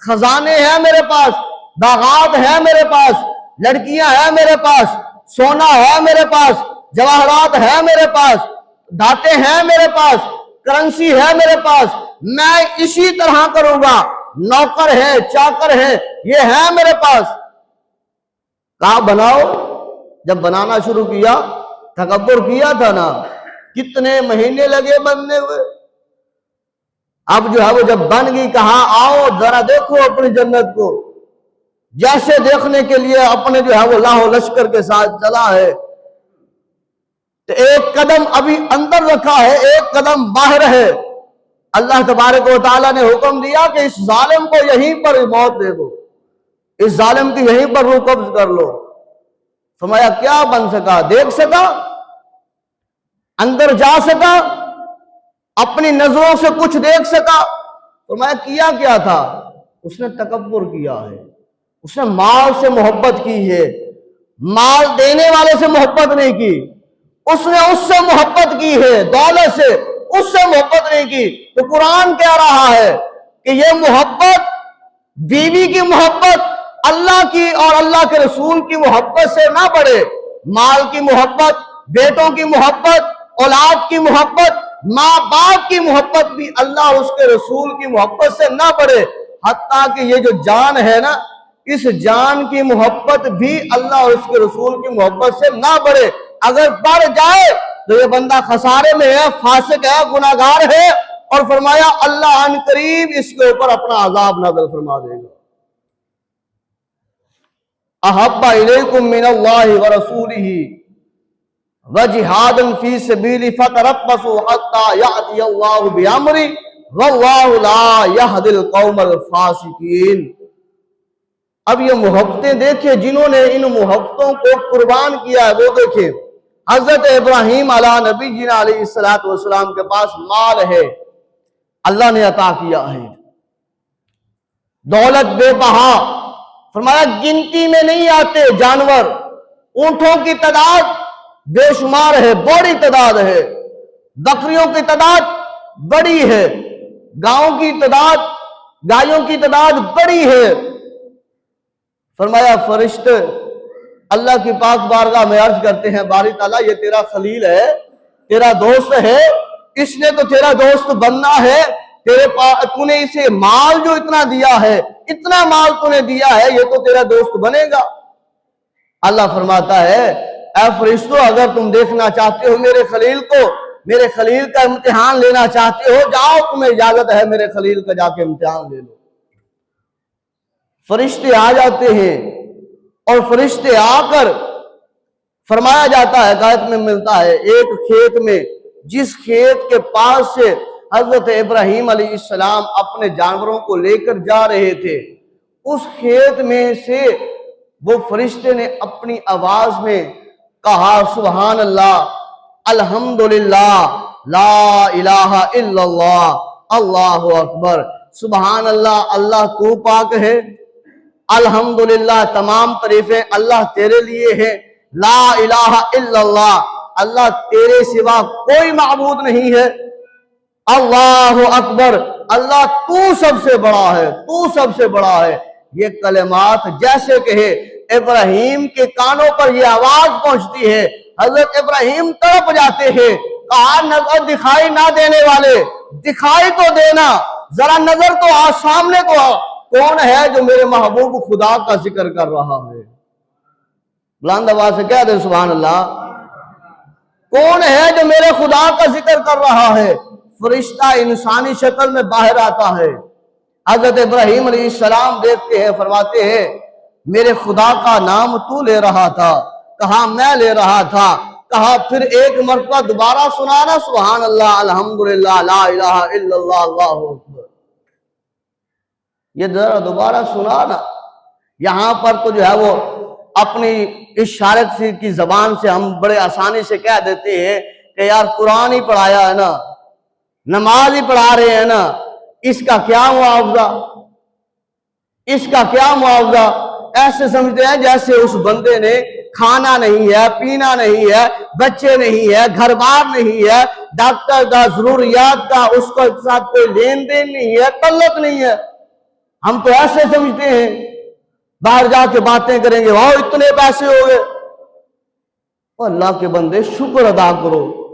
خزانے ہیں میرے پاس، باغات ہیں میرے پاس، لڑکیاں ہیں میرے پاس، سونا ہے میرے پاس، جواہرات ہے میرے پاس، دھاتیں ہیں میرے پاس، کرنسی ہے میرے پاس، میں اسی طرح کروں گا، نوکر ہے، چاکر ہے، یہ ہے میرے پاس۔ کہا بناؤ، جب بنانا شروع کیا تکبر کیا تھا نا، کتنے مہینے لگے بننے ہوئے، اب جو ہے وہ جب بن گئی کہا آؤ ذرا دیکھو اپنی جنت کو، جیسے دیکھنے کے لیے اپنے جو ہے وہ لاہو لشکر کے ساتھ چلا ہے، تو ایک قدم ابھی اندر رکھا ہے، ایک قدم باہر ہے۔ اللہ تبارک و تعالیٰ نے حکم دیا کہ اس ظالم کو یہیں پر موت دے دو، اس ظالم کی یہیں پر روح قبض کر لو۔ فرمایا کیا بن سکا؟ دیکھ سکا؟ اندر جا سکا؟ اپنی نظروں سے کچھ دیکھ سکا؟ فرمایا کیا کیا تھا؟ اس نے تکبر کیا ہے، اس نے مال سے محبت کی ہے، مال دینے والے سے محبت نہیں کی، اس نے اس سے محبت کی ہے، دولت سے اس سے محبت نہیں کی۔ تو قرآن کہہ رہا ہے کہ یہ محبت، بیوی کی محبت اللہ کی اور اللہ کے رسول کی محبت سے نہ بڑھے، مال کی محبت، بیٹوں کی محبت، اولاد کی محبت، ماں باپ کی محبت بھی اللہ اور اس کے رسول کی محبت سے نہ بڑھے، حتیٰ کہ یہ جو جان ہے نا، اس جان کی محبت بھی اللہ اور اس کے رسول کی محبت سے نہ بڑھے۔ اگر بڑھ جائے تو یہ بندہ خسارے میں ہے، فاسق ہے، گناہگار ہے، اور فرمایا اللہ ان قریب اس کے اوپر اپنا عذاب نازل فرما دے گا۔ احب الیکم من اللہ ورسولہ وجہاد فی سبیلہ فتربصوا حتی یأتی اللہ بامرہ واللہ لا یہدی القوم الفاسقین۔ اب یہ محبتیں دیکھیں جنہوں نے ان محبتوں کو قربان کیا ہے، وہ دیکھیں حضرت ابراہیم علیہ نبی جینا علیہ السلام کے پاس مال ہے، اللہ نے عطا کیا ہے، دولت بے بہا، فرمایا گنتی میں نہیں آتے جانور، اونٹوں کی تعداد بے شمار ہے، بڑی تعداد ہے، بکریوں کی تعداد بڑی ہے، گاؤں کی تعداد، گایوں کی تعداد بڑی ہے۔ فرمایا فرشتے اللہ کی پاک بارگاہ میں عرض کرتے ہیں باری تعالیٰ یہ تیرا خلیل ہے، تیرا دوست ہے، اس نے تو تیرا دوست بننا ہے، تو نے اسے مال جو اتنا دیا ہے، اتنا مال تو نے دیا ہے، یہ تو تیرا دوست بنے گا۔ اللہ فرماتا ہے اے فرشتوں اگر تم دیکھنا چاہتے ہو میرے خلیل کو، میرے خلیل کا امتحان لینا چاہتے ہو، جاؤ تمہیں اجازت ہے میرے خلیل کا جا کے امتحان لے لو۔ فرشتے آ جاتے ہیں اور فرشتے آ کر فرمایا جاتا ہے، ہدایت میں ملتا ہے ایک کھیت میں، جس کھیت کے پاس سے حضرت ابراہیم علیہ السلام اپنے جانوروں کو لے کر جا رہے تھے، اس کھیت میں سے وہ فرشتے نے اپنی آواز میں کہا سبحان اللہ، الحمدللہ، لا الہ الا اللہ، اللہ اکبر، سبحان اللہ، اللہ تو پاک ہے، الحمدللہ تمام تعریفیں اللہ تیرے لیے ہیں، لا الہ الا اللہ، اللہ تیرے سوا کوئی معبود نہیں ہے، اللہ اکبر، اللہ تو سب سے بڑا ہے، تو سب سے بڑا ہے۔ یہ کلمات جیسے کہے ابراہیم کے کانوں پر یہ آواز پہنچتی ہے، حضرت ابراہیم تڑپ جاتے ہیں، کہا نظر دکھائی نہ دینے والے دکھائی تو دینا، ذرا نظر تو آ، سامنے تو آ، کون ہے جو میرے محبوب خدا کا ذکر کر رہا ہے؟ بلند آواز سے کہہ دیں سبحان اللہ، کون ہے جو میرے خدا کا ذکر کر رہا ہے؟ فرشتہ انسانی شکل میں باہر آتا ہے، حضرت ابراہیم علیہ السلام دیکھتے ہیں، فرماتے ہیں میرے خدا کا نام تو لے رہا تھا؟ کہا میں لے رہا تھا۔ کہا پھر ایک مرتبہ دوبارہ سنانا سبحان اللہ، الحمدللہ، لا الہ الا اللہ، اللہ اکبر، یہ ذرا دوبارہ سنانا۔ یہاں پر تو جو ہے وہ اپنی اشارت کی زبان سے ہم بڑے آسانی سے کہہ دیتے ہیں کہ یار قرآن ہی پڑھایا ہے نا، نماز ہی پڑھا رہے ہیں نا، اس کا کیا معاوضہ، اس کا کیا معاوضہ؟ ایسے سمجھتے ہیں جیسے اس بندے نے کھانا نہیں ہے، پینا نہیں ہے، بچے نہیں ہے، گھر بار نہیں ہے، ڈاکٹر کا، ضروریات کا اس کو ساتھ کوئی لین دین نہیں ہے، تعلق نہیں ہے، ہم تو ایسے سمجھتے ہیں، باہر جا کے باتیں کریں گے، واہ اتنے پیسے ہو گئے۔ اللہ کے بندے شکر ادا کرو،